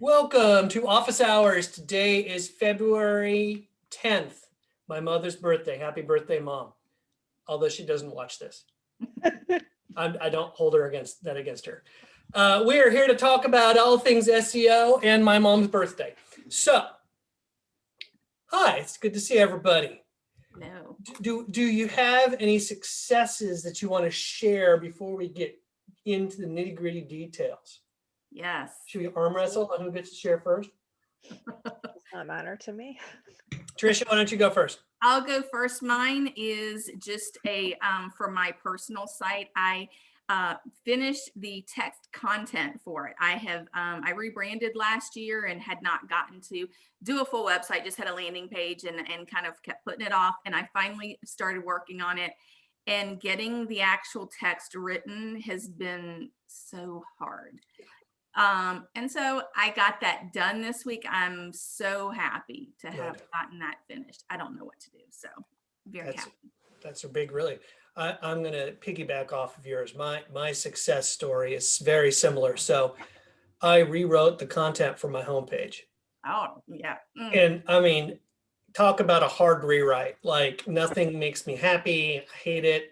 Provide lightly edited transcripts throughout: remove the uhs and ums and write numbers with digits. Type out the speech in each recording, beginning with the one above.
Welcome to Office Hours. Today is February 10th, my mother's birthday. Happy birthday, Mom. Although she doesn't watch this. I don't hold her against her. We are here to talk about all things SEO and my mom's birthday. So, hi, it's good to see everybody. No. Do you have any successes that you want to share before we get into the nitty-gritty details? Yes. Should we arm wrestle on who gets to share first? Does not matter to me. Tricia, why don't you go first? I'll go first. Mine is just for my personal site. I finished the text content for it. I rebranded last year and had not gotten to do a full website, just had a landing page and kind of kept putting it off. And I finally started working on it, and getting the actual text written has been so hard. And so I got that done this week. I'm so happy to have gotten that finished. I don't know what to do, so very happy. That's a big, really. I'm going to piggyback off of yours. My success story is very similar. So I rewrote the content for my homepage. Oh, yeah. And I mean, talk about a hard rewrite. Like, nothing makes me happy. I hate it.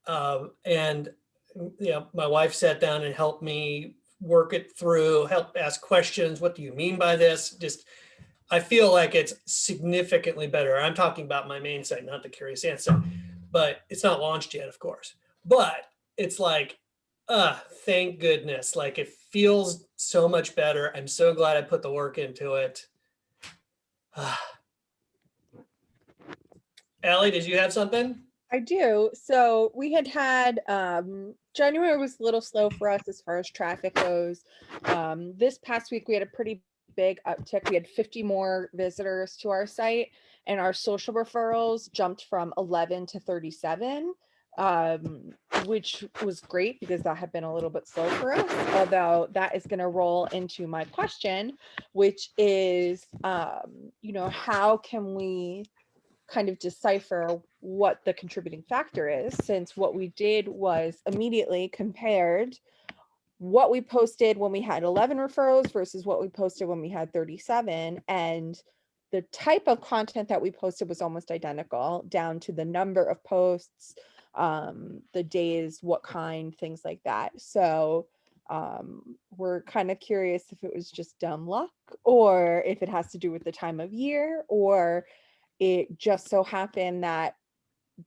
And my wife sat down and helped me work it through, help ask questions. What do you mean by this? I feel like it's significantly better. I'm talking about my main site, not the Curious Ant site, but it's not launched yet, of course. But it's like, thank goodness. Like, it feels so much better. I'm so glad I put the work into it. Allie, did you have something? I do. So we had January was a little slow for us as far as traffic goes. This past week, we had a pretty big uptick. We had 50 more visitors to our site, and our social referrals jumped from 11 to 37, which was great because that had been a little bit slow for us. Although that is going to roll into my question, which is, how can we kind of decipher what the contributing factor is, since what we did was immediately compared what we posted when we had 11 referrals versus what we posted when we had 37, and the type of content that we posted was almost identical down to the number of posts, the days, what kind, things like that. So we're kind of curious if it was just dumb luck, or if it has to do with the time of year, or it just so happened that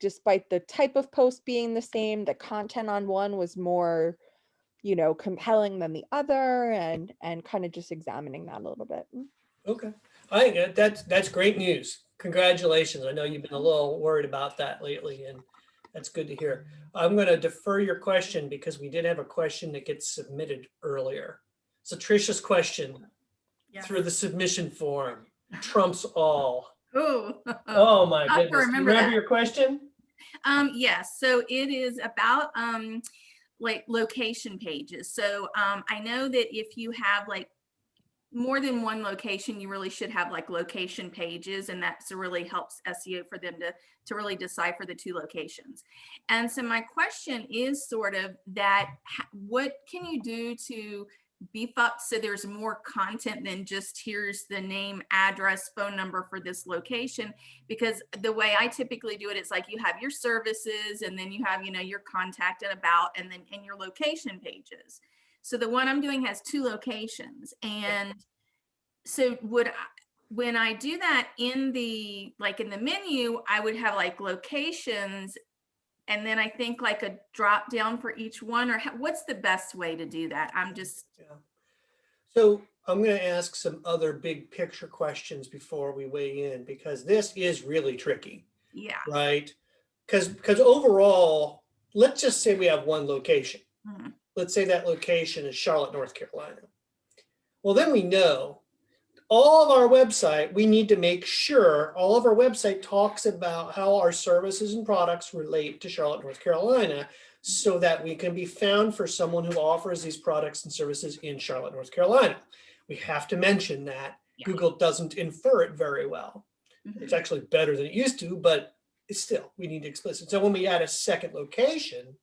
despite the type of post being the same, the content on one was more, compelling than the other, and kind of just examining that a little bit. Okay. I think that's great news. Congratulations. I know you've been a little worried about that lately, and that's good to hear. I'm going to defer your question because we did have a question that gets submitted earlier. So Tricia's question through the submission form trumps all. Oh my goodness. Do you remember your question? Yes. So it is about like location pages. So I know that if you have like more than one location, you really should have like location pages, and that's really helps SEO for them to really decipher the two locations. And so my question is sort of that, what can you do to beef up so there's more content than just here's the name, address, phone number for this location? Because the way I typically do it, it's like you have your services, and then you have your contact and about, and then in your location pages. So the one I'm doing has two locations, and so when I do that in the menu, I would have like locations, and then I think like a drop down for each one, or what's the best way to do that? So I'm going to ask some other big picture questions before we weigh in, because this is really tricky. Yeah. Right. Because overall, let's just say we have one location. Mm-hmm. Let's say that location is Charlotte, North Carolina. Well, then we know all of our website, we need to make sure all of our website talks about how our services and products relate to Charlotte, North Carolina, so that we can be found for someone who offers these products and services in Charlotte, North Carolina. We have to mention that. Yeah. Google doesn't infer it very well. Mm-hmm. It's actually better than it used to, but it's still, we need to explicit. So when we add a second location,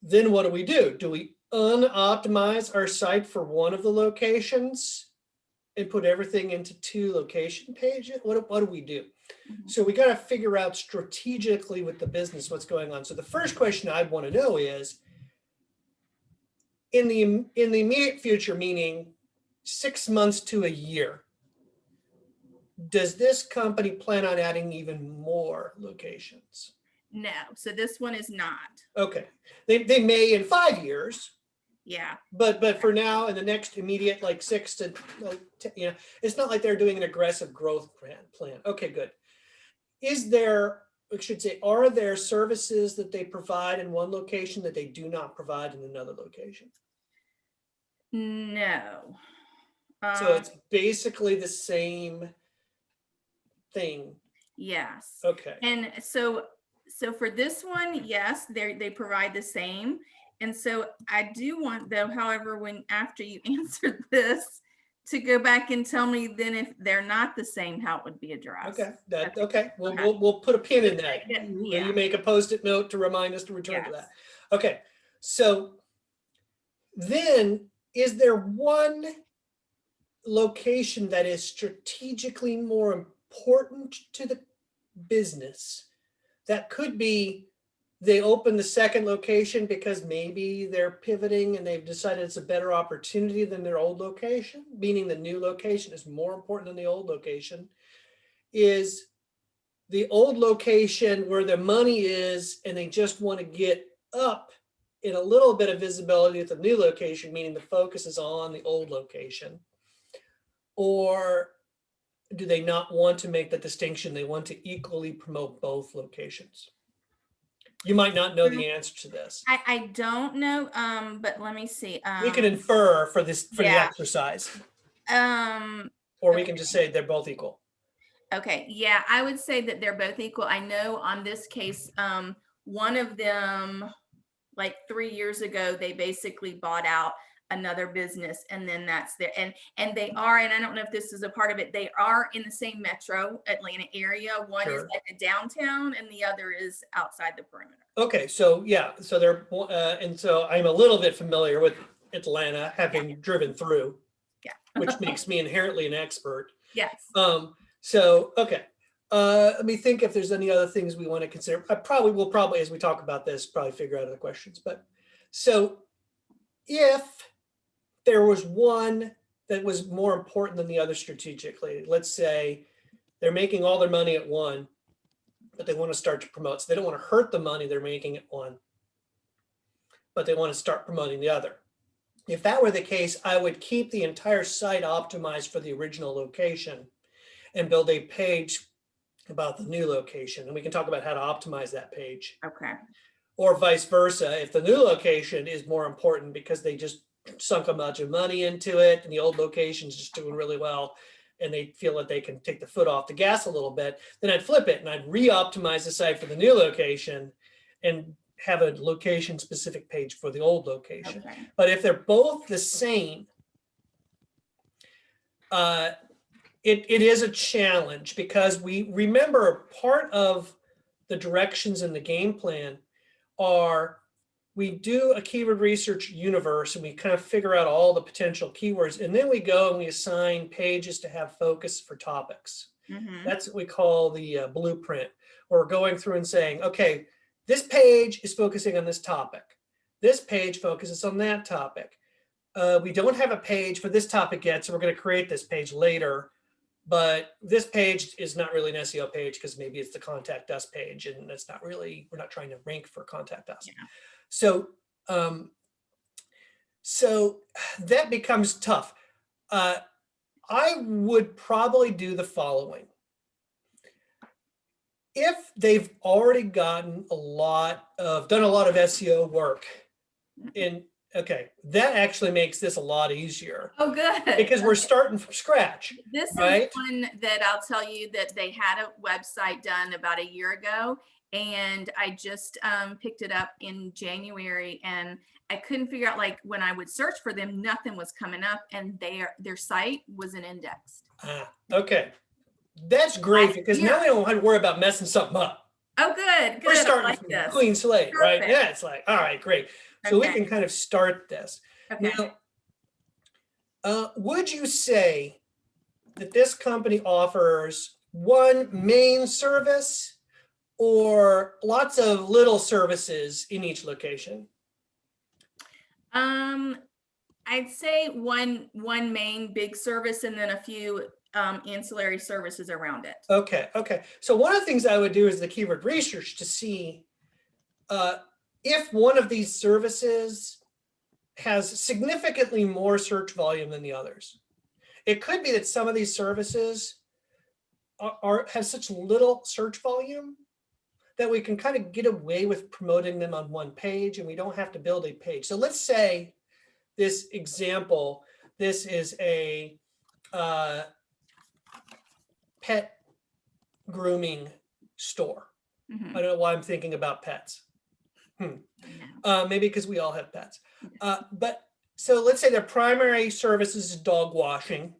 then what do? Do we unoptimize our site for one of the locations and put everything into 2 location pages? What do we do? Mhm. So we got to figure out strategically with the business what's going on. So the first question I want to know is, in the immediate future, meaning 6 months to a year, does this company plan on adding even more locations? No, so this one is not. Okay, they may in 5 years, Yeah. but for now, in the next immediate, like 6 to, like, it's not like they're doing an aggressive growth plan. Okay, good. Is there, I should say, are there services that they provide in one location that they do not provide in another location? No. So it's basically the same thing. Yes. Okay. And so for this one, yes, they provide the same. And so I do want, though, however, when after you answer this, to go back and tell me then if they're not the same, how it would be addressed. Okay, That's okay. okay. We'll put a pin in that. Yeah. Will you make a Post-it note to remind us to return to Yes. that? Okay, so then is there one location that is strategically more important to the business? That could be they open the second location because maybe they're pivoting and they've decided it's a better opportunity than their old location, meaning the new location is more important than the old location. Is the old location where the money is and they just want to get up in a little bit of visibility at the new location, meaning the focus is on the old location? Or do they not want to make the distinction? They want to equally promote both locations. You might not know the answer to this. I don't know, but let me see. We can infer for the yeah. exercise, Or or we can just say they're both equal. Okay, yeah, I would say that they're both equal. I know on this case, one of them, like 3 years ago, they basically bought out another business, and then that's their, and they are, and I don't know if this is a part of it, they are in the same metro Atlanta area. One is Sure. like a downtown and the other is outside the perimeter. Okay, so yeah, so they're and so I'm a little bit familiar with Atlanta, having driven through, which makes me inherently an expert. Yes. So okay, let me think if there's any other things we want to consider. I probably will, as we talk about this, probably figure out other questions. But so if there was one that was more important than the other strategically, let's say they're making all their money at one, but they want to start to promote. So they don't want to hurt the money they're making at one, but they want to start promoting the other. If that were the case, I would keep the entire site optimized for the original location and build a page about the new location. And we can talk about how to optimize that page. Okay. Or vice versa. If the new location is more important because they just sunk a bunch of money into it and the old location is just doing really well and they feel that they can take the foot off the gas a little bit, then I'd flip it and I'd re-optimize the site for the new location and have a location specific page for the old location. Okay. But if they're both the same, it is a challenge, because we remember part of the directions in the game plan are we do a keyword research universe and we kind of figure out all the potential keywords, and then we go and we assign pages to have focus for topics. Mhm. That's what we call the blueprint. We're going through and saying, okay, this page is focusing on this topic. This page focuses on that topic. We don't have a page for this topic yet, so we're going to create this page later. But this page is not really an SEO page because maybe it's the contact us page, and that's not really, we're not trying to rank for contact us. Yeah. So, so that becomes tough. I would probably do the following. If they've already gotten done a lot of SEO work, and okay, that actually makes this a lot easier. Oh, good. Because we're starting from scratch. This right? is one that I'll tell you that they had a website done about a year ago, and I just picked it up in January, and I couldn't figure out, like, when I would search for them, nothing was coming up, and their site wasn't indexed. Okay, that's great, because now we don't have to worry about messing something up. Oh, good. We're Good. I starting like from this. clean slate, right? Perfect. Yeah, it's like, all right, great. So we Okay. can kind of start this. Okay. Now, would you say that this company offers one main service or lots of little services in each location? I'd say one main big service and then a few ancillary services around it. Okay. So one of the things I would do is the keyword research to see if one of these services has significantly more search volume than the others. It could be that some of these services have such little search volume that we can kind of get away with promoting them on one page and we don't have to build a page. So let's say this example, this is a pet grooming store. Mhm. I don't know why I'm thinking about pets. Yeah. Maybe because we all have pets. But so let's say their primary service is dog washing,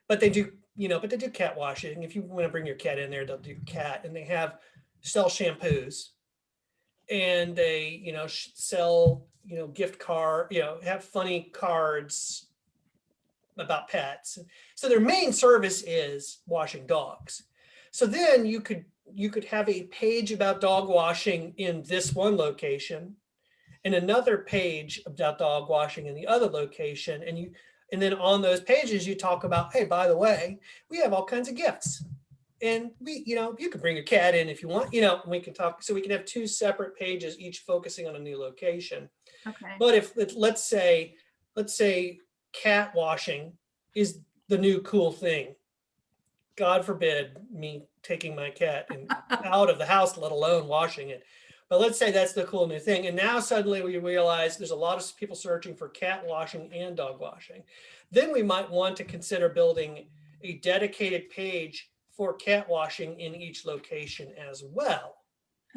but they do, but they do cat washing. If you want to bring your cat in there, they'll do cat, and they sell shampoos, and they, sell, gift card, have funny cards about pets. So their main service is washing dogs. So then you could have a page about dog washing in this one location and another page about dog washing in the other location. And then on those pages, you talk about, hey, by the way, we have all kinds of gifts. And you can bring your cat in if you want, we can talk. So we can have two separate pages, each focusing on a new location. Okay. But if let's say cat washing is the new cool thing. God forbid me taking my cat out of the house, let alone washing it. But let's say that's the cool new thing. And now suddenly we realize there's a lot of people searching for cat washing and dog washing. Then we might want to consider building a dedicated page for cat washing in each location as well.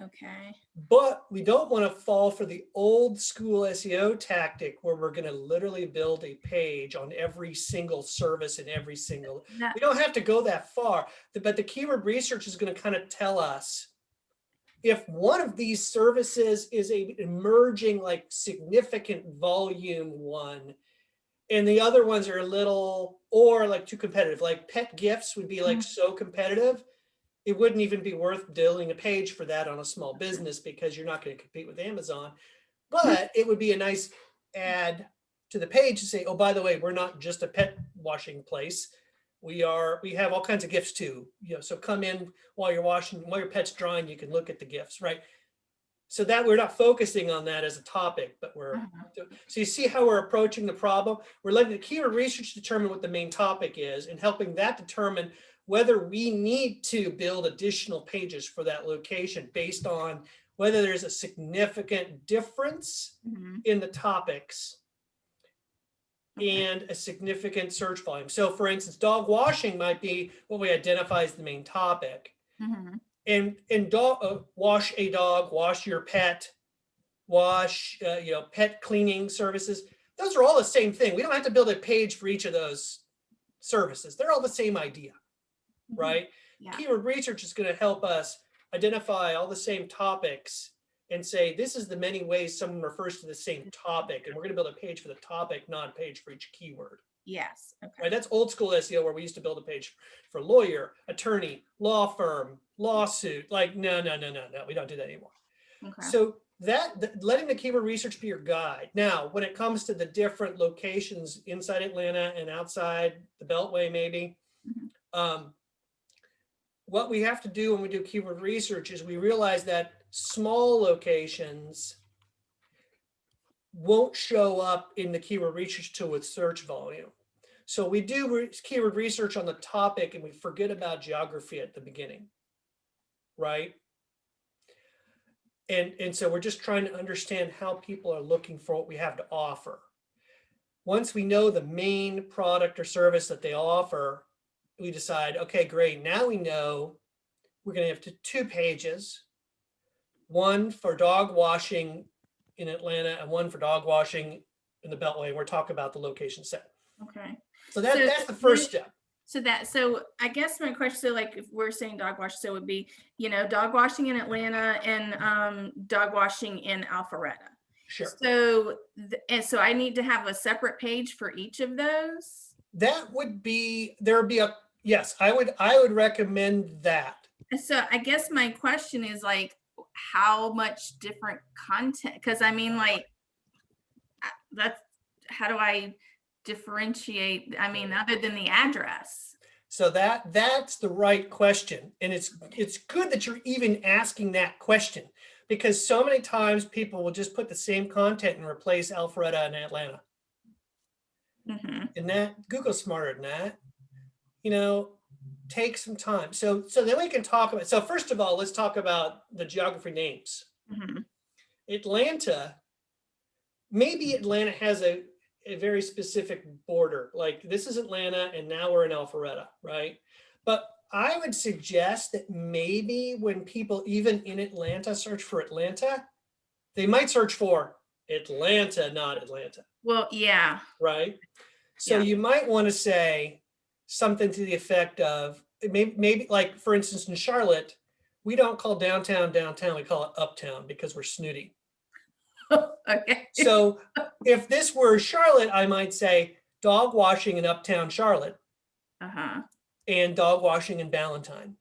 Okay. But we don't want to fall for the old school SEO tactic where we're going to literally build a page on every single service and every single, we don't have to go that far, but the keyword research is going to kind of tell us if one of these services is a emerging like significant volume one and the other ones are a little or like too competitive, like pet gifts would be like so competitive. It wouldn't even be worth building a page for that on a small business because you're not going to compete with Amazon. But it would be a nice add to the page to say, oh, by the way, we're not just a pet washing place. We have all kinds of gifts too. So come in while your pet's drying, you can look at the gifts, right? So that we're not focusing on that as a topic, but so you see how we're approaching the problem? We're letting the keyword research determine what the main topic is and helping that determine whether we need to build additional pages for that location based on whether there's a significant difference in the topics and a significant search volume. So for instance, dog washing might be what we identify as the main topic. And wash a dog, wash your pet, wash, pet cleaning services. Those are all the same thing. We don't have to build a page for each of those services. They're all the same idea. Right? Yeah. Keyword research is going to help us identify all the same topics and say, this is the many ways someone refers to the same topic. And we're going to build a page for the topic, not a page for each keyword. Yes. Okay. Right? That's old school SEO where we used to build a page for lawyer, attorney, law firm, lawsuit. Like, no, we don't do that anymore. Okay. So letting the keyword research be your guide. Now, when it comes to the different locations inside Atlanta and outside the Beltway, maybe, what we have to do when we do keyword research is we realize that small locations won't show up in the keyword research tool with search volume. So we do keyword research on the topic and we forget about geography at the beginning, right? And so we're just trying to understand how people are looking for what we have to offer. Once we know the main product or service that they offer, we decide, okay, great. Now we know we're going to have two pages, one for dog washing in Atlanta and one for dog washing in the Beltway. And we're talking about the location set. Okay. So that's the first step. So I guess my question, so like if we're saying dog wash, so it would be, dog washing in Atlanta and dog washing in Alpharetta. Sure. So, and so I need to have a separate page for each of those. That would be, there would be a, yes, I would recommend that. So I guess my question is like, how much different content? Because I mean, like, that's, how do I differentiate? I mean, other than the address. So that's the right question. And it's good that you're even asking that question, because so many times people will just put the same content and replace Alpharetta and Atlanta. Mhm. And that Google's smarter than that. You know, take some time. So then we can talk about, so first of all, let's talk about the geography names. Mhm. Atlanta, maybe Atlanta has a very specific border. Like this is Atlanta and now we're in Alpharetta, right? But I would suggest that maybe when people even in Atlanta search for Atlanta, they might search for Atlanta, not Atlanta, Well, yeah. right? So Yeah. you might want to say something to the effect of maybe like, for instance, in Charlotte, we don't call downtown downtown, we call it uptown because we're snooty. Okay. So if this were Charlotte, I might say dog washing in uptown Charlotte Uh-huh. and dog washing in Ballantyne.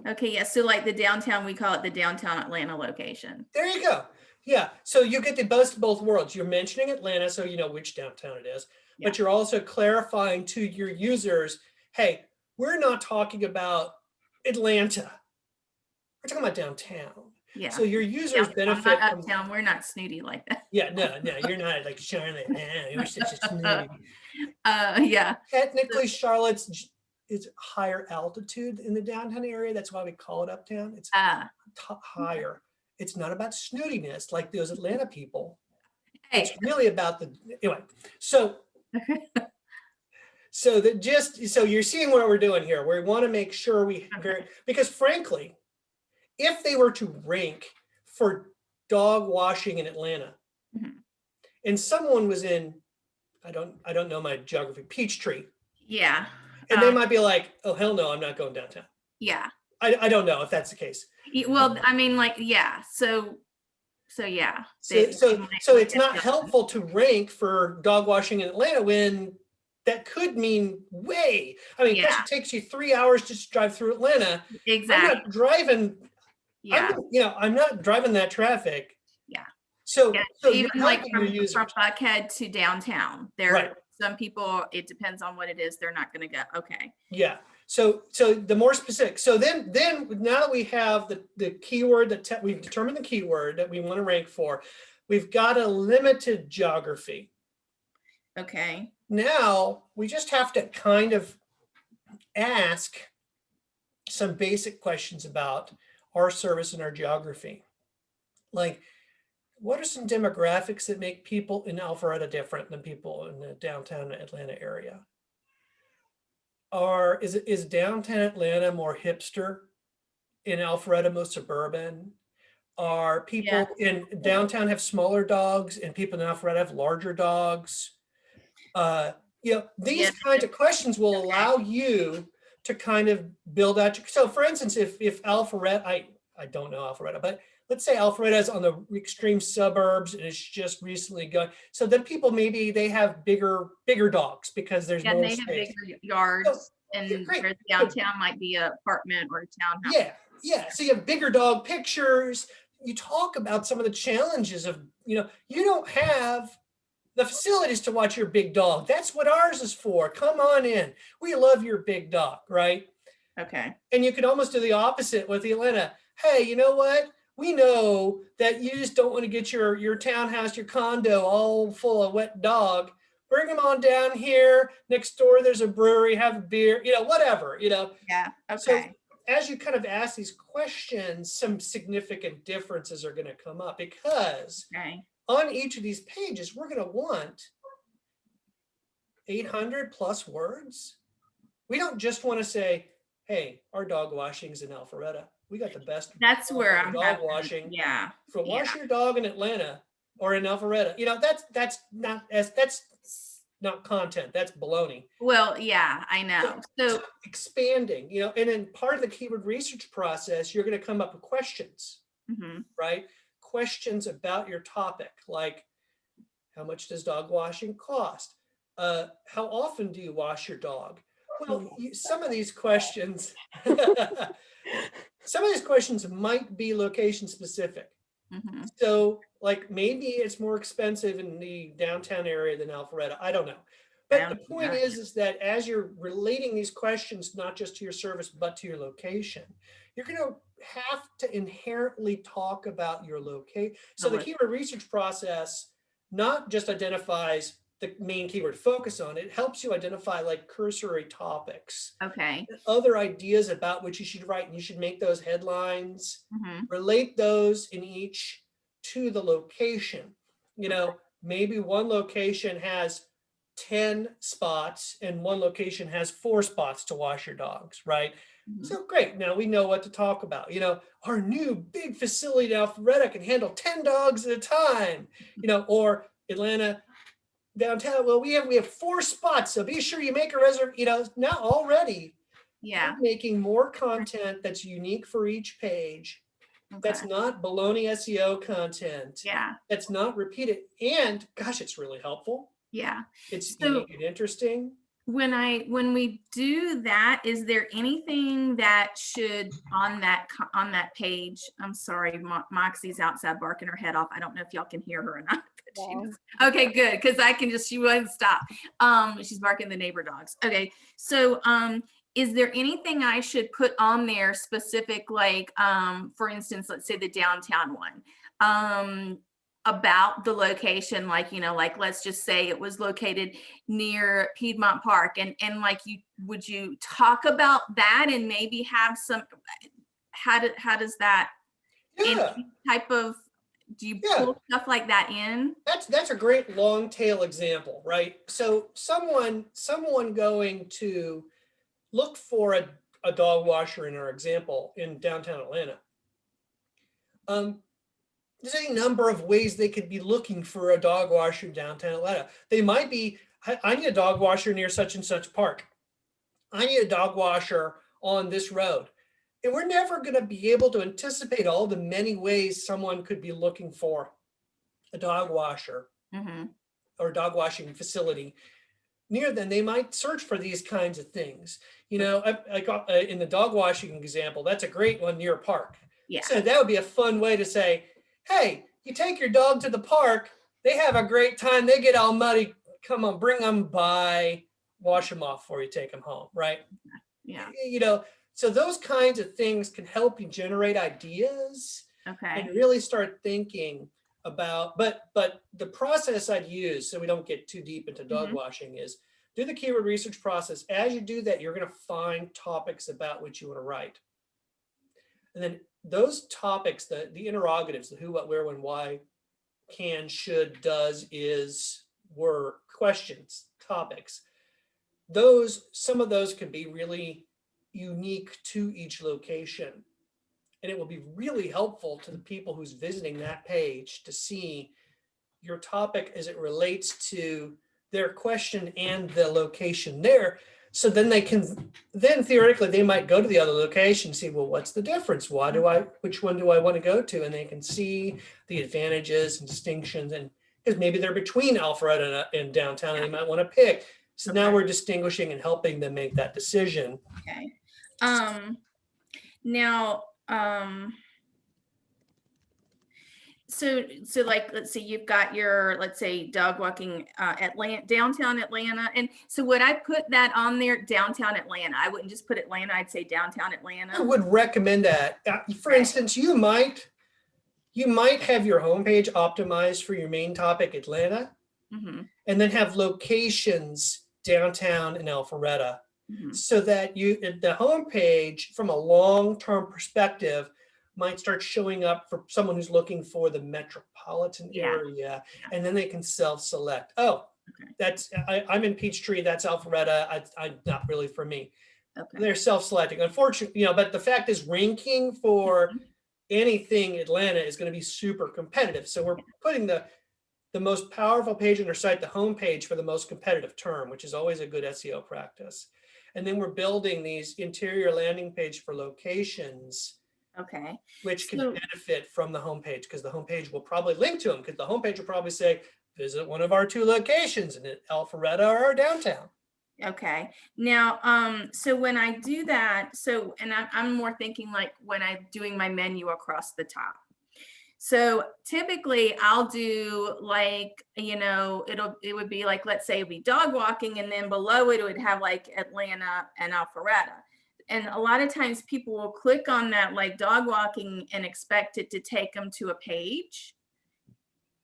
Okay, yeah, so like the downtown, we call it the downtown Atlanta location. There you go. Yeah. So you get the best of both worlds. You're mentioning Atlanta, so you know which downtown it is, but you're also clarifying to your users, hey, we're not talking about Atlanta. We're talking about downtown. Yeah. So your users Downtown, benefit not from, uptown, we're not snooty like that. yeah, no, you're not like Charlotte. You're such a snooty. Yeah. Technically, Charlotte's is higher altitude in the downtown area. That's why we call it uptown. It's higher. It's not about snootiness like those Atlanta people. Hey. It's really about the, anyway. So so you're seeing what we're doing here. We want to make sure we because frankly, if they were to rank for dog washing in Atlanta, and someone was in, I don't know my geography, Peachtree. Yeah. And they might be like, oh, hell no, I'm not going downtown. Yeah. I don't know if that's the case. Well, I mean, like, yeah. So yeah. So it's not helpful to rank for dog washing in Atlanta when that could mean way. I mean, gosh, it takes you 3 hours just to drive through Atlanta. Exactly. I'm not driving. Yeah. I'm not driving that traffic. Yeah. So even like from Buckhead to downtown, there some people, it depends on what it is, they're not going to go. Okay. Yeah. So the more specific. So then now that we have the keyword that we've determined the keyword that we want to rank for, we've got a limited geography. Okay. Now we just have to kind of ask some basic questions about our service and our geography. Like, what are some demographics that make people in Alpharetta different than people in the downtown Atlanta area? Is downtown Atlanta more hipster? In Alpharetta, most suburban? Are people in downtown have smaller dogs and people in Alpharetta have larger dogs? These kinds of questions will allow you to kind of build out. So for instance, if Alpharetta, I don't know Alpharetta, but let's say Alpharetta is on the extreme suburbs and it's just recently going. So then people, maybe they have bigger dogs because there's more space. They have bigger yards, and where downtown might be an apartment or a townhouse. Yeah. So you have bigger dog pictures. You talk about some of the challenges of, you don't have the facilities to watch your big dog. That's what ours is for. Come on in. We love your big dog, right? Okay. And you could almost do the opposite with the Atlanta. Hey, you know what? We know that you just don't want to get your townhouse, your condo all full of wet dog. Bring them on down here. Next door, there's a brewery, have a beer, whatever, Yeah. Okay. So as you kind of ask these questions, some significant differences are going to come up because on each of these pages, we're going to want 800 plus words. We don't just want to say, hey, our dog washing's in Alpharetta. We got the best. That's where I'm dog washing. Yeah. So wash your dog in Atlanta or in Alpharetta. That's not content. That's baloney. Well, yeah, I know. So expanding, and then part of the keyword research process, you're going to come up with questions, right? questions about your topic, like how much does dog washing cost? How often do you wash your dog? Well, some of these questions, some of these questions might be location specific. Mhm. So like maybe it's more expensive in the downtown area than Alpharetta. I don't know. But the point is that as you're relating these questions, not just to your service, but to your location, you're going to have to inherently talk about your location. So the keyword research process not just identifies the main keyword focus on, it helps you identify like cursory topics, Okay. other ideas about which you should write, and you should make those headlines, Mhm. relate those in each to the location. You know, maybe one location has 10 spots and one location has 4 spots to wash your dogs, right? Mhm. So great, now we know what to talk about. You know, our new big facility in Alpharetta can handle 10 dogs at a time, you know, or Atlanta downtown, well, we have 4 spots, so be sure you make a reservation. You know, now already Yeah. making more content that's unique for each page, that's Okay. not baloney SEO content, Yeah. that's not repeated, and gosh, it's really helpful. Yeah. It's So unique and interesting. when we do that, is there anything that should on that page? I'm sorry, Moxie's outside barking her head off. I don't know if y'all can hear her or not. But okay, good, because she wouldn't stop. She's barking the neighbor dogs. Okay, so is there anything I should put on there specific, like for instance, let's say the downtown one, about the location, like, you know, like let's just say it was located near Piedmont Park, and like would you talk about that and maybe have some, how does that, Yeah, any type of, do you yeah. pull stuff like that in? That's a great long tail example, right? So someone going to look for a dog washer in our example in downtown Atlanta. There's any number of ways they could be looking for a dog washer in downtown Atlanta. They might be, I need a dog washer near such and such park. I need a dog washer on this road. And we're never going to be able to anticipate all the many ways someone could be looking for a dog washer Mm-hmm. or dog washing facility near them. They might search for these kinds of things. You know, like in the dog washing example, that's a great one near a park. Yeah. So that would be a fun way to say, hey, you take your dog to the park, they have a great time, they get all muddy, come on, bring them by, wash them off before you take them home, right? Yeah. You know, so those kinds of things can help you generate ideas Okay. and really start thinking about, but the process I'd use, so we don't get too deep into dog washing, is do the keyword research process. As you do that, you're going to find topics about which you want to write. And then those topics, the interrogatives, the who, what, where, when, why, can, should, does, is, were, questions, topics. Some of those can be really unique to each location. And it will be really helpful to the people who's visiting that page to see your topic as it relates to their question and the location there. So then then theoretically, they might go to the other location and see, well, what's the difference? Which one do I want to go to? And they can see the advantages and distinctions, and because maybe they're between Alpharetta and downtown and they might want to pick. So now we're distinguishing and helping them make that decision. Okay. Now, so like, let's say you've got your, let's say, dog walking downtown Atlanta. And so would I put that on there, downtown Atlanta? I wouldn't just put Atlanta, I'd say downtown Atlanta. I would recommend that. For instance, you might have your homepage optimized for your main topic, Atlanta, and then have locations downtown in Alpharetta, so that the homepage from a long-term perspective might start showing up for someone who's looking for the metropolitan area, and then they can self-select. Oh, I'm in Peachtree, that's Alpharetta. I not really for me. Okay. They're self-selecting. Unfortunately, but the fact is, ranking for anything Atlanta is going to be super competitive. So we're putting the most powerful page on our site, the homepage, for the most competitive term, which is always a good SEO practice. And then we're building these interior landing page for locations Okay. which can So- benefit from the homepage, because the homepage will probably link to them, because the homepage will probably say, visit one of our 2 locations in Alpharetta or downtown. Okay. Now, so when I do that, so, and I'm more thinking like when I'm doing my menu across the top. So typically I'll do like, it would be like, let's say it'd be dog walking, and then below it would have like Atlanta and Alpharetta. And a lot of times people will click on that like dog walking and expect it to take them to a page.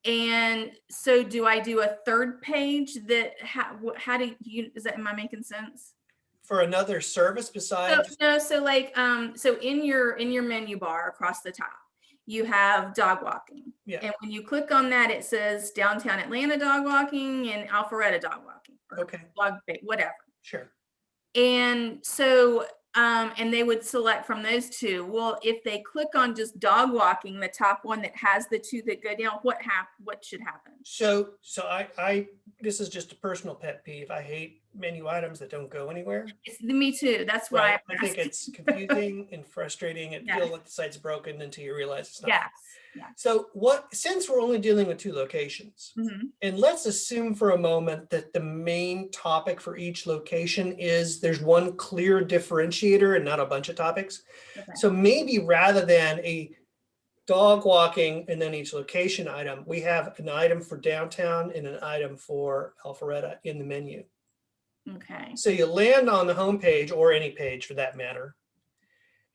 And so do I do a third page that, how do you, am I making sense? For another service So, besides, no, so like, so in your menu bar across the top, you have dog walking. Yeah. And when you click on that, it says downtown Atlanta dog walking and Alpharetta dog walking. Or okay, whatever. sure. And so, and they would select from those 2. Well, if they click on just dog walking, the top one that has the 2 that go down, what should happen? So I this is just a personal pet peeve. I hate menu items that don't go anywhere. It's me too. That's why Right. I'm I think asking. it's confusing and frustrating. It Yes. feels like the site's broken until you realize it's not. Yes. Yeah. So since we're only dealing with 2 locations, Mhm. and let's assume for a moment that the main topic for each location is there's one clear differentiator and not a bunch of topics. Okay. So maybe rather than a dog walking and then each location item, we have an item for downtown and an item for Alpharetta in the menu. Okay. So you land on the homepage, or any page for that matter.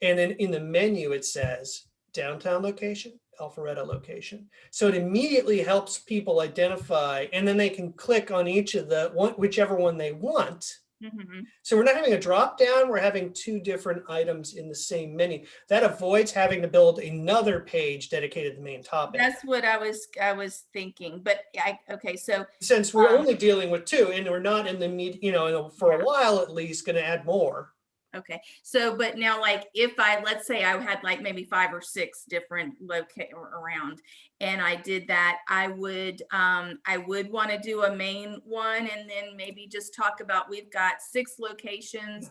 And then in the menu, it says downtown location, Alpharetta location. So it immediately helps people identify, and then they can click on each of whichever one they want. Mhm. So we're not having a drop down, we're having 2 different items in the same menu. That avoids having to build another page dedicated to the main topic. That's what I was thinking, but okay, so, Since we're only dealing with 2 and we're not in the for a while at least going to add more. okay. So, but now like if let's say I had like maybe 5 or 6 different around, and I did that, I would want to do a main one, and then maybe just talk about, we've got 6 locations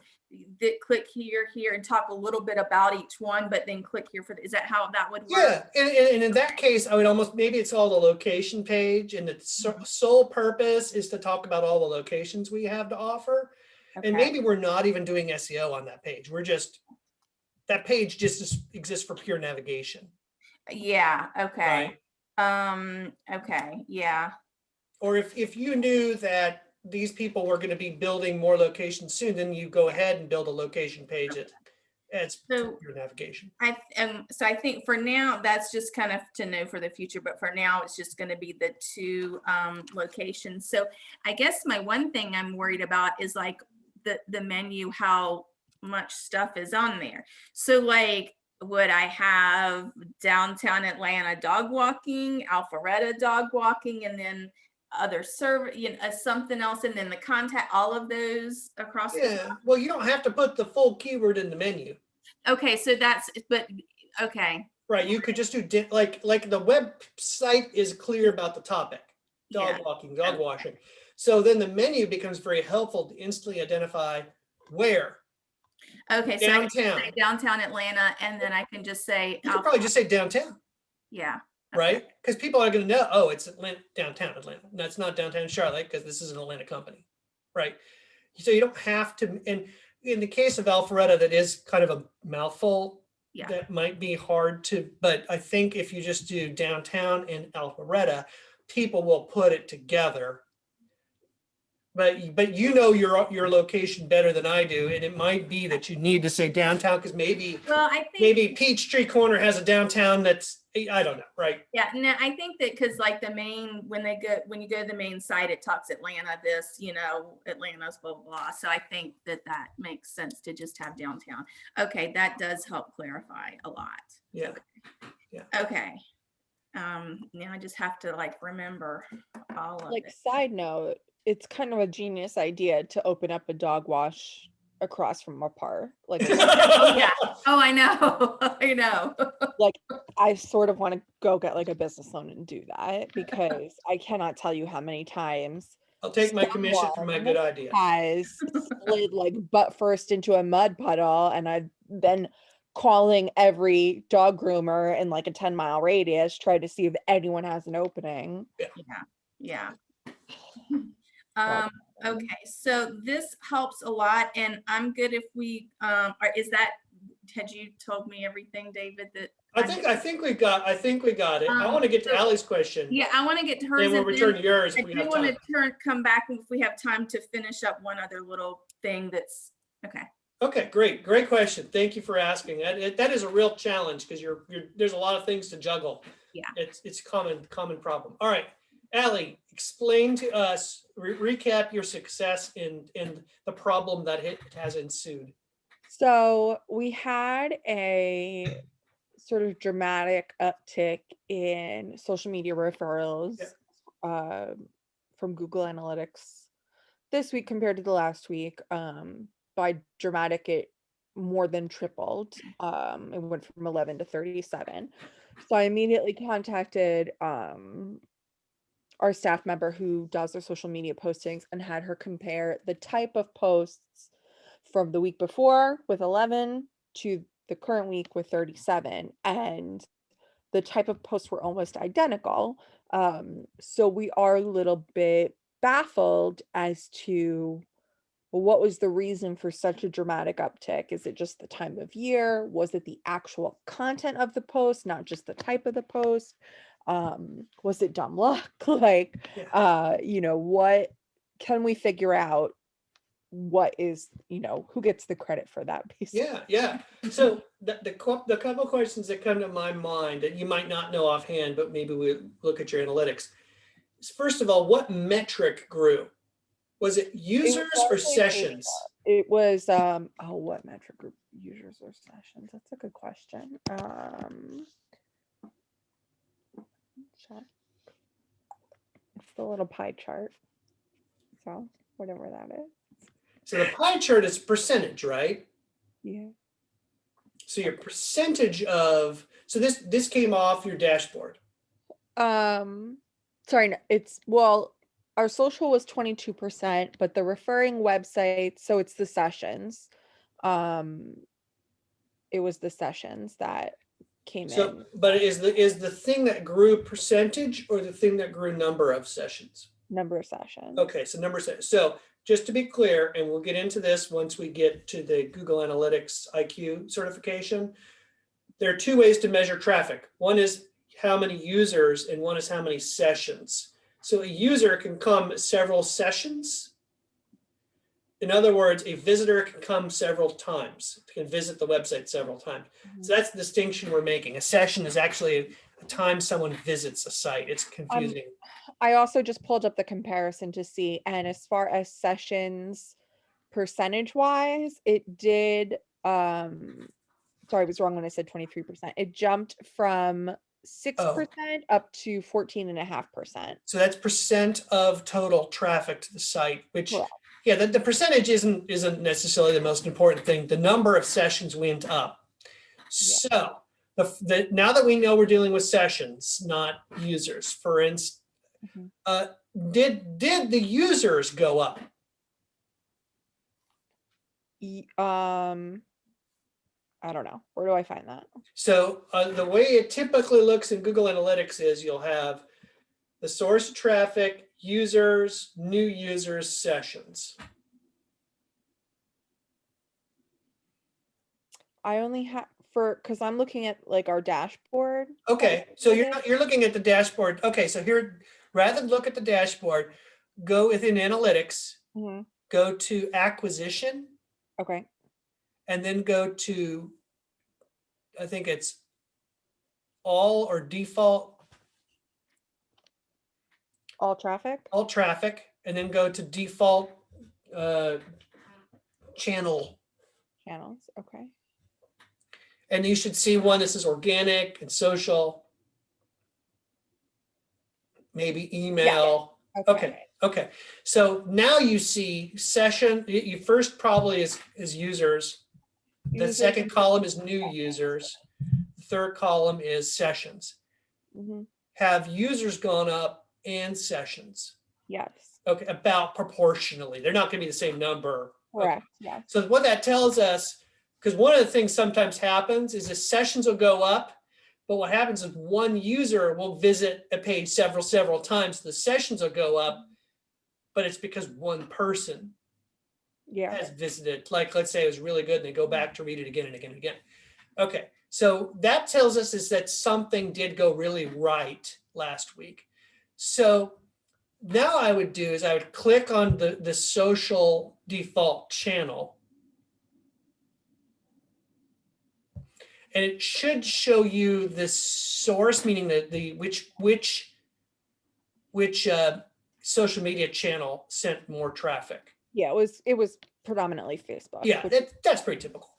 that click here, and talk a little bit about each one, but then click here is that how that would work? Yeah, and in that case, I would almost, maybe it's all the location page, and its sole purpose is to talk about all the locations we have to offer. Okay. And maybe we're not even doing SEO on that page. That page just exists for pure navigation. Yeah. Okay. Right? Okay. Yeah. Or if you knew that these people were going to be building more locations soon, then you go ahead and build a location page that adds So- your navigation. So I think for now, that's just kind of to know for the future, but for now, it's just going to be the 2 locations. So I guess my one thing I'm worried about is like the menu, how much stuff is on there. So like, would I have downtown Atlanta dog walking, Alpharetta dog walking, and then other something else, and then the contact, all of those across the Yeah, well, you don't have to put the full keyword in the menu. Okay, so okay. Right, you could just do like the website is clear about the topic, dog Yeah. walking, dog Okay. washing. So then the menu becomes very helpful to instantly identify where. Okay, so I can just Downtown. say downtown Atlanta, and then I can just say, You could probably just say downtown, yeah. right? Because people are going to know, oh, it's downtown Atlanta. That's not downtown Charlotte, because this is an Atlanta company, right? So you don't have to. And in the case of Alpharetta, that is kind of a mouthful. Yeah. That might be hard to, but I think if you just do downtown and Alpharetta, people will put it together. But you know your location better than I do, and it might be that you need to say downtown, because maybe Well, I think, maybe Peachtree Corner has a downtown that's, I don't know, right? yeah, no, I think that because like the main, when you go to the main site, it talks Atlanta, Atlanta's blah, blah, blah. So I think that makes sense to just have downtown. Okay, that does help clarify a lot. Yeah. Okay. Now I just have to like remember all of Like, it. side note, it's kind of a genius idea to open up a dog wash across from our park. Like, Yeah. Oh, I know. I know. I sort of want to go get like a business loan and do that, because I cannot tell you how many times I'll take my commission for my good idea. has slid like butt first into a mud puddle, and I've been calling every dog groomer in like a 10-mile radius, trying to see if anyone has an opening. Yeah. But, Okay, so this helps a lot, and I'm good if we, had you told me everything, David, that? I think we got it. I want to get to So- Ally's question. Yeah, I want to get to hers. Then we'll and return to yours I if we do have want time. to come back if we have time to finish up one other little thing that's, okay. Okay, great question. Thank you for asking. That is a real challenge because there's a lot of things to juggle. Yeah. It's a common problem. All right, Ally, explain to us, recap your success in the problem that has ensued. so we had a sort of dramatic uptick in social media referrals from Google Analytics this week compared to the last week. By dramatic, it more than tripled. It went from 11 to 37. So I immediately contacted our staff member who does their social media postings and had her compare the type of posts from the week before with 11 to the current week with 37, and the type of posts were almost identical. So we are a little bit baffled as to what was the reason for such a dramatic uptick. Is it just the time of year? Was it the actual content of the post, not just the type of the post? Was it dumb luck? Like, what can we figure out? What is, who gets the credit for that piece? Yeah. So the couple questions that come to my mind that you might not know offhand, but maybe we look at your analytics. First of all, what metric grew? Was it users or sessions? It was what metric group? Users or sessions? That's a good question. Check. It's the little pie chart. So whatever that is. So the pie chart is percentage, right? Yeah. So your percentage of, so this came off your dashboard. Sorry, no, our social was 22%, but the referring website, so it's the sessions. It was the sessions that came in. But is the thing that grew percentage or the thing that grew number of sessions? Number of sessions. Okay, so number of sessions. So just to be clear, and we'll get into this once we get to the Google Analytics IQ certification, there are two ways to measure traffic. One is how many users and one is how many sessions. So a user can come several sessions. In other words, a visitor can come several times, can visit the website several times. So that's the distinction we're making. A session is actually a time someone visits a site. It's confusing. I also just pulled up the comparison to see, and as far as sessions percentage wise, it did, sorry, I was wrong when I said 23%. It jumped from 6% up to 14.5%. So that's percent of total traffic to the site, which, Correct. yeah, the percentage isn't necessarily the most important thing. The number of sessions went up. So now that we know we're dealing with sessions, not users, for instance, did the users go up? I don't know. Where do I find that? So the way it typically looks in Google Analytics is you'll have the source of traffic, users, new users, sessions. I only have because I'm looking at like our dashboard. Okay, so you're looking at the dashboard. Okay, so here, rather than look at the dashboard, go within Analytics, go to Acquisition. Okay. And then go to, I think it's all or default. All traffic? All traffic, and then go to default channels. Okay. And you should see one that says organic and social, maybe email. Okay. Okay. So now you see session, you first probably is users. The second column is new users. The third column is sessions. Have users gone up and sessions? Yes. Okay, about proportionally. They're not going to be the same number. Correct. Okay. Yeah. So what that tells us, Because one of the things sometimes happens is the sessions will go up, but what happens is one user will visit a page several times. The sessions will go up, but it's because one person Yeah. has visited. Like, let's say it was really good and they go back to read it again and again and again. Okay, so that tells us is that something did go really right last week. So now I would do is I would click on the social default channel. And it should show you the source, meaning the which social media channel sent more traffic. Yeah, it was predominantly Facebook. Yeah, that's pretty typical.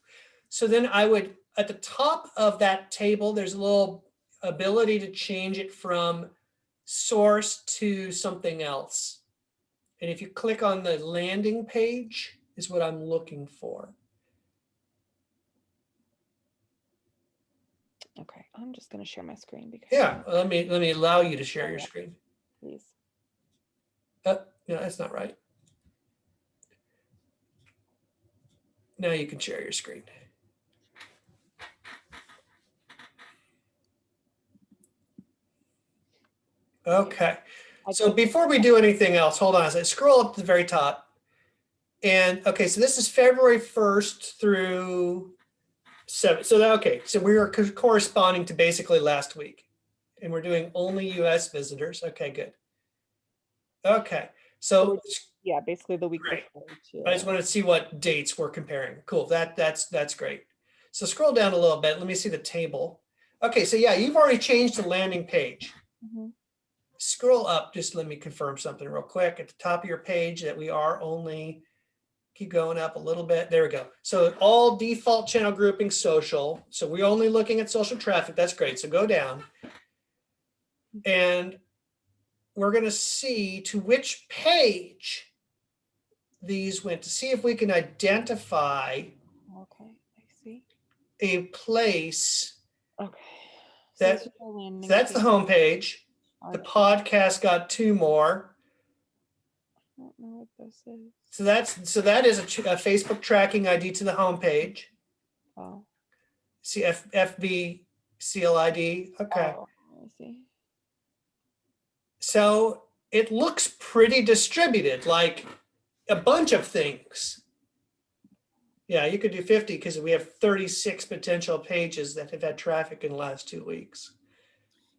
So then I would, at the top of that table, there's a little ability to change it from source to something else. And if you click on the landing page is what I'm looking for. Okay, I'm just going to share my screen because. Yeah, let me allow you to share your screen. Please. No, that's not right. Now you can share your screen. Okay. So before we do anything else, hold on a second. Scroll up to the very top. And okay, so this is February 1st through 7th. So okay, so we are corresponding to basically last week. And we're doing only US visitors. Okay, good. Okay. So yeah, basically the week great. before too. I just wanted to see what dates we're comparing. Cool. That's great. So scroll down a little bit. Let me see the table. Okay, so yeah, you've already changed the landing page. Mm-hmm. Scroll up, just let me confirm something real quick. At the top of your page that we are only, keep going up a little bit. There we go. So all default channel grouping social. So we're only looking at social traffic. That's great. So go down. And we're going to see to which page these went to see if we can identify Okay, I see. a place. Okay. That's the home page. The podcast got 2 more. I don't know what this is. So that is a Facebook tracking ID to the home page. Oh. See FB CLID. Okay. Oh, I see. So it looks pretty distributed, like a bunch of things. Yeah, you could do 50 because we have 36 potential pages that have had traffic in the last 2 weeks.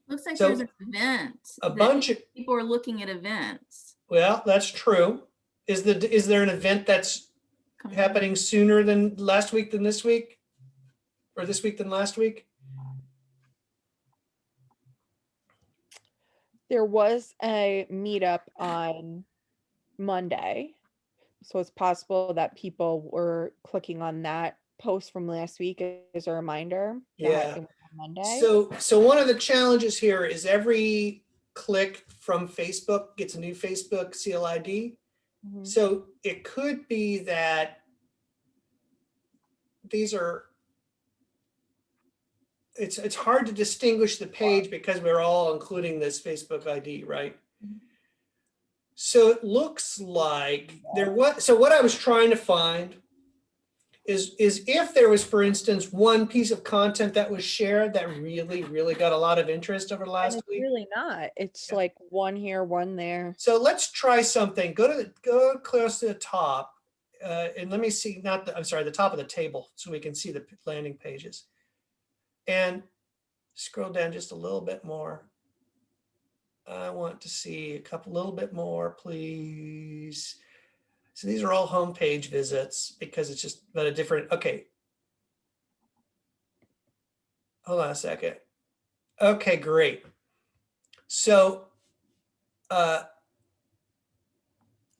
Looks like So, there's an event. A bunch of people are looking at events. Well, that's true. Is there an event that's happening sooner than last week than this week? Or this week than last week? There was a meetup on Monday. So it's possible that people were clicking on that post from last week as a reminder. Yeah. On Monday. So one of the challenges here is every click from Facebook gets a new Facebook CLID. Mm-hmm. So it could be that these are, it's hard to distinguish the page because we're all including this Facebook ID, right? Mm-hmm. So it looks like so what I was trying to find is if there was, for instance, one piece of content that was shared that really got a lot of interest over the last week. Really not. It's like one here, one there. So let's try something. Go close to the top, and let me see. The top of the table, so we can see the landing pages. And scroll down just a little bit more. I want to see a little bit more, please. So these are all homepage visits because it's just but a different, okay. Hold on a second. Okay, great. So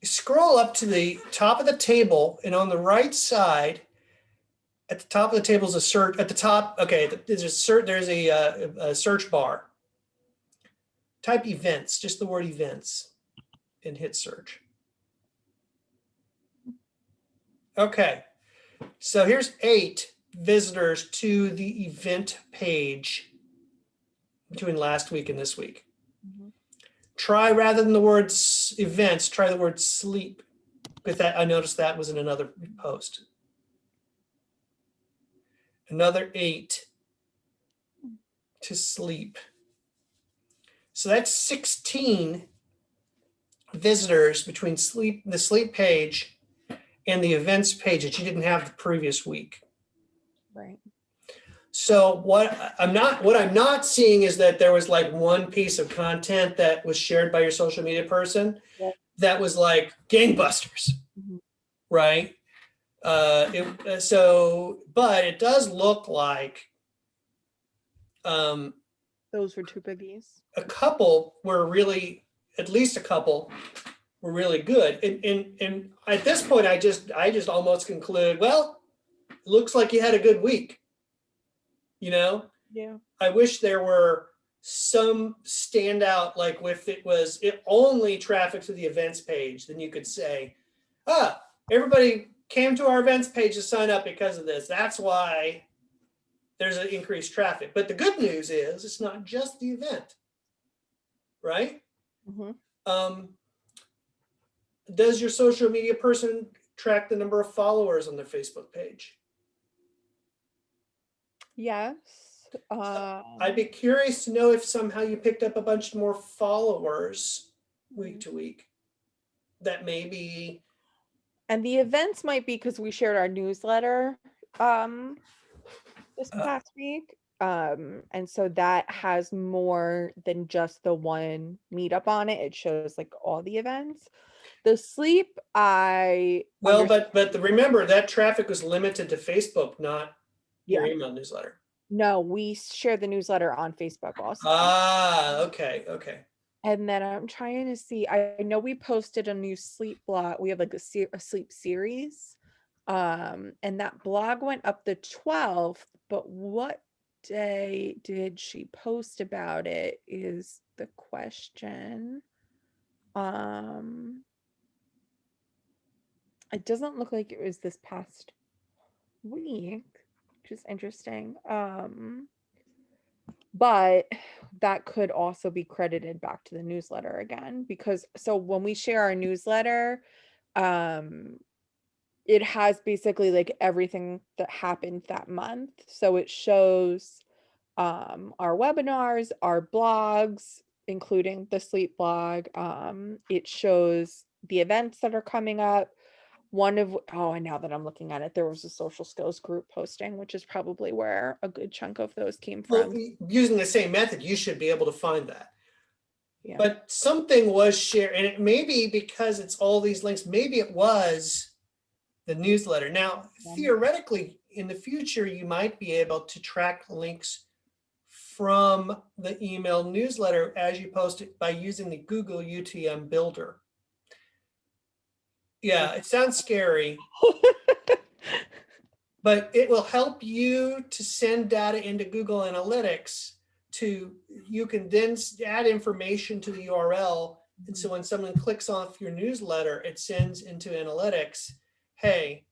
scroll up to the top of the table, and on the right side, at the top of the table is a search. At the top, okay, there's a search. There's a search bar. Type events, just the word events, and hit search. Okay, so here's 8 visitors to the event page between last week and this week. Mm-hmm. Try, rather than the word events, try the word sleep. Because I noticed that was in another post. another 8 to sleep. So that's 16 visitors between the sleep page and the events page that you didn't have the previous week. Right. So what I'm not seeing is that there was like one piece of content that was shared by your social media person Yep. that was like gangbusters, Mhm. right? But it does look like Those were two biggies. a couple were really, at least a couple were really good. And at this point, I just almost conclude, well, looks like you had a good week. You know, Yeah. I wish there were some standout, like if it only traffic to the events page, then you could say, everybody came to our events page to sign up because of this. That's why there's an increased traffic. But the good news is it's not just the event, right? Mm-hmm. Does your social media person track the number of followers on their Facebook page? Yes. I'd be curious to know if somehow you picked up a bunch more followers week to week. That may be. And the events might be because we shared our newsletter this past week. And so that has more than just the one meetup on it. It shows like all the events. The sleep, Well, but remember that traffic was limited to Facebook, not your yeah. email newsletter. No, we share the newsletter on Facebook also. Okay. And then I'm trying to see, I know we posted a new sleep blog. We have like a sleep series. And that blog went up the 12th, but what day did she post about it is the question. It doesn't look like it was this past week, which is interesting. But that could also be credited back to the newsletter again, because so when we share our newsletter, it has basically like everything that happened that month. So it shows our webinars, our blogs, including the sleep blog. It shows the events that are coming up. And now that I'm looking at it, there was a social skills group posting, which is probably where a good chunk of those came Well, from. using the same method, you should be able to find that. Yeah. But something was shared, and it may be because it's all these links. Maybe it was the newsletter. Now, theoretically, in the future, you might be able to track links from the email newsletter as you post it by using the Google UTM builder. Yeah, it sounds scary, but it will help you to send data into Google Analytics you can then add information to the URL. And so when someone clicks off your newsletter, it sends into Analytics, hey,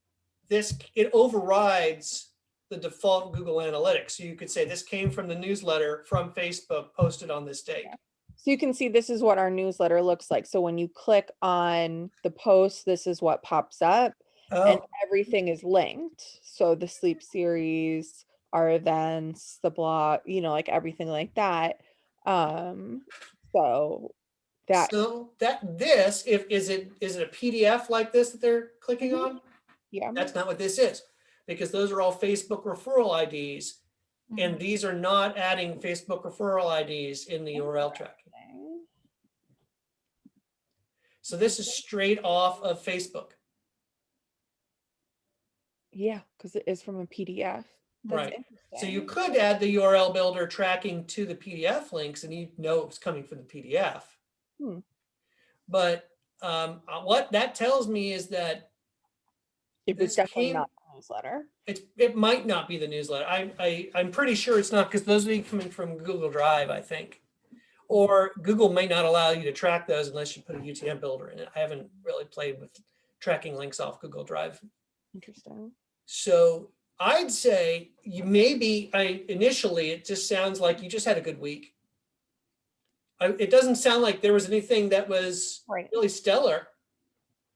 it overrides the default Google Analytics. So you could say this came from the newsletter from Facebook posted on this date. Yeah. So you can see this is what our newsletter looks like. So when you click on the post, this is what pops up and everything is linked. So the sleep series, our events, the blog, like everything like that. Is it a PDF like this that they're clicking on? Yeah. That's not what this is, because those are all Facebook referral IDs. And these are not adding Facebook referral IDs in the URL tracking. So this is straight off of Facebook. Yeah, because it is from a PDF. That's right. So you could add the URL builder tracking to the PDF links and you know it's coming from the PDF. But what that tells me is that it was definitely not the newsletter. It might not be the newsletter. I'm pretty sure it's not, because those are coming from Google Drive, I think. Or Google may not allow you to track those unless you put a UTM builder in it. I haven't really played with tracking links off Google Drive. Interesting. So I'd say initially it just sounds like you just had a good week. It doesn't sound like there was anything that was really stellar,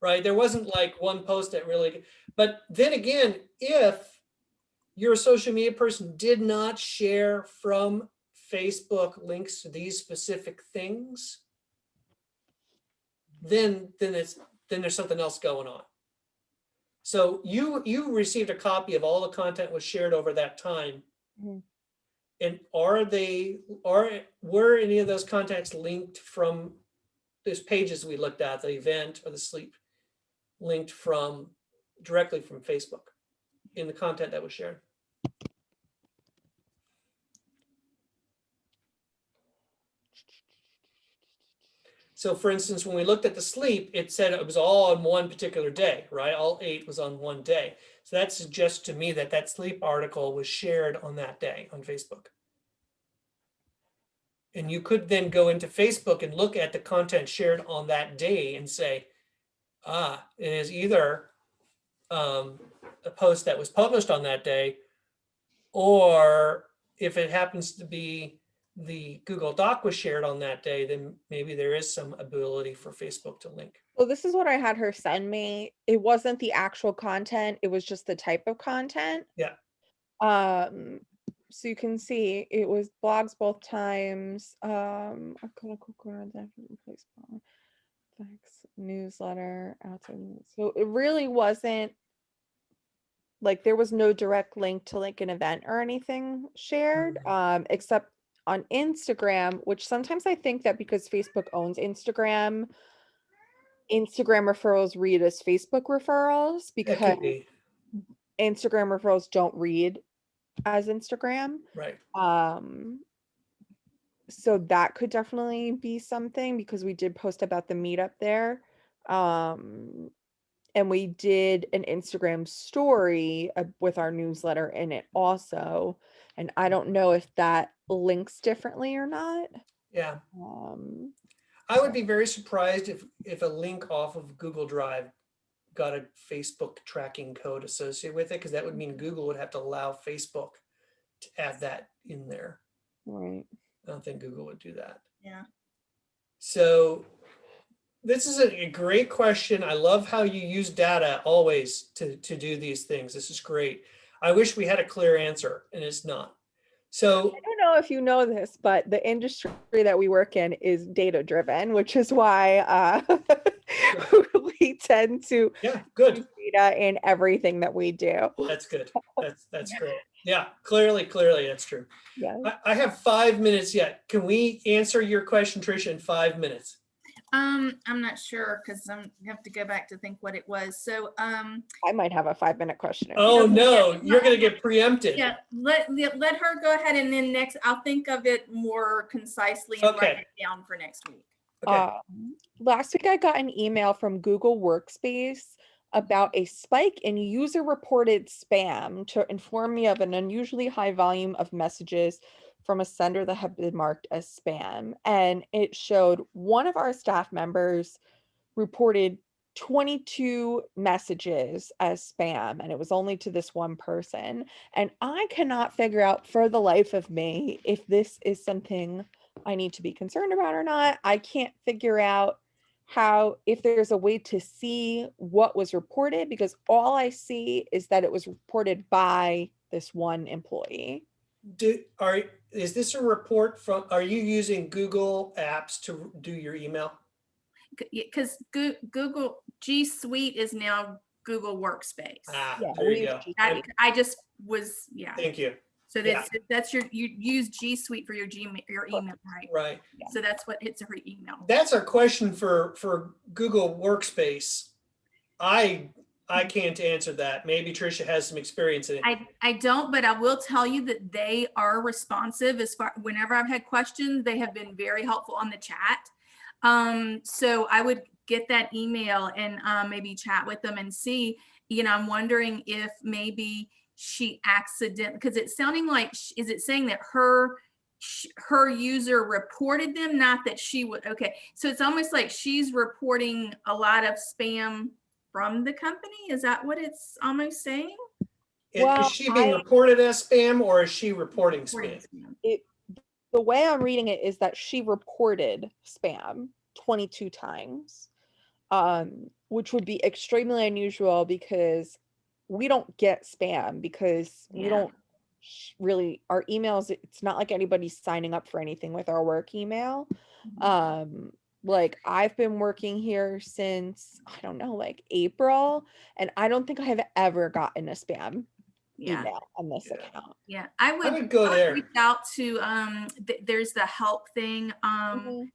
right? There wasn't like one post that really, but then again, if you're a social media person, did not share from Facebook links to these specific things, then there's something else going on. So you received a copy of all the content was shared over that time. Mhm. And were any of those contacts linked from those pages we looked at, the event or the sleep, linked from directly from Facebook in the content that was shared? So for instance, when we looked at the sleep, it said it was all on one particular day, right? All 8 was on one day. So that suggests to me that that sleep article was shared on that day on Facebook. And you could then go into Facebook and look at the content shared on that day and say, it is either a post that was published on that day, or if it happens to be the Google Doc was shared on that day, then maybe there is some ability for Facebook to link. Well, this is what I had her send me. It wasn't the actual content, it was just the type of content. Yeah. So you can see it was blogs both times. Newsletter, outside news. So it really wasn't like there was no direct link to like an event or anything shared, except on Instagram, which sometimes I think that because Facebook owns Instagram referrals read as Facebook referrals That because could be, Instagram referrals don't read as Instagram. right. So that could definitely be something because we did post about the meetup there. And we did an Instagram story with our newsletter in it also. And I don't know if that links differently or not. Yeah. Um, I would be very surprised if a link off of Google Drive got a Facebook tracking code associated with it, because that would mean Google would have to allow Facebook to add that in there. right. I don't think Google would do that. Yeah. So this is a great question. I love how you use data always to do these things. This is great. I wish we had a clear answer, and it's not. So I don't know if you know this, but the industry that we work in is data driven, which is why we tend to yeah, good. use data in everything that we do. That's good. That's great. Yeah, clearly that's true. Yeah. I have 5 minutes yet. Can we answer your question, Tricia, in 5 minutes? I'm not sure because I have to go back to think what it was. So I might have a 5-minute question. Oh no, you're gonna get preempted. yeah, let her go ahead, and then next I'll think of it more concisely and write it down for next week. Okay. Last week I got an email from Google Workspace about a spike in user reported spam to inform me of an unusually high volume of messages from a sender that had been marked as spam. And it showed one of our staff members reported 22 messages as spam, and it was only to this one person. And I cannot figure out for the life of me if this is something I need to be concerned about or not. I can't figure out if there's a way to see what was reported, because all I see is that it was reported by this one employee. Is this a report from, are you using Google Apps to do your email? Because Google G Suite is now Google Workspace. There you go. I just was, Thank you. So that's you use G Suite for your email, right? Right. So that's what hits her email. That's our question for Google Workspace. I can't answer that. Maybe Tricia has some experience in it. I don't, but I will tell you that they are responsive as far, whenever I've had questions, they have been very helpful on the chat. So I would get that email and maybe chat with them and see, I'm wondering if maybe she because it's sounding like, is it saying that her user reported them, not that she would? Okay, so it's almost like she's reporting a lot of spam from the company. Is that what it's almost saying? Is she being reported as spam, or is she reporting spam? The way I'm reading it is that she reported spam 22 times, which would be extremely unusual because we don't get spam because we Yeah. don't really, our emails, it's not like anybody's signing up for anything with our work email. Like I've been working here since, I don't know, like April, and I don't think I have ever gotten a spam Yeah. email on this Yeah. account. Yeah, I I would would go there. reach out to, there's the help thing, Mhm.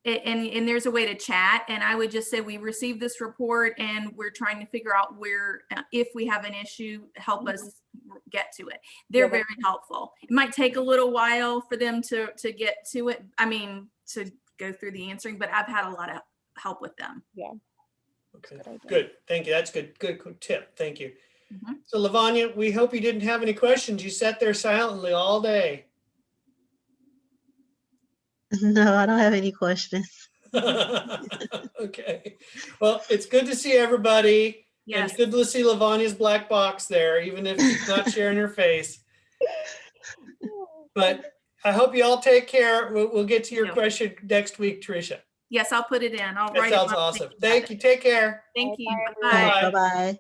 and there's a way to chat, and I would just say, we received this report and we're trying to figure out where, if we have an issue, help us get to it. They're Yeah, very helpful. It might take a little while for them to get to it. I mean, to go through the answering, but I've had a lot of help with them. Okay, Good idea. good. Thank you. That's good. Good tip. Thank you. Mhm. So Lavanya, we hope you didn't have any questions. You sat there silently all day. No, I don't have any questions. Okay. Well, it's good to see everybody. And Yes. it's good to see Lavanya's black box there, even if she's not sharing her face. But I hope you all take care. We'll get to your Yep. question next week, Tricia. Yes, I'll put it in. I'll That write it sounds up. awesome. Thank you. Take care. Thank you. Bye, Bye. everyone. Bye. Bye-bye.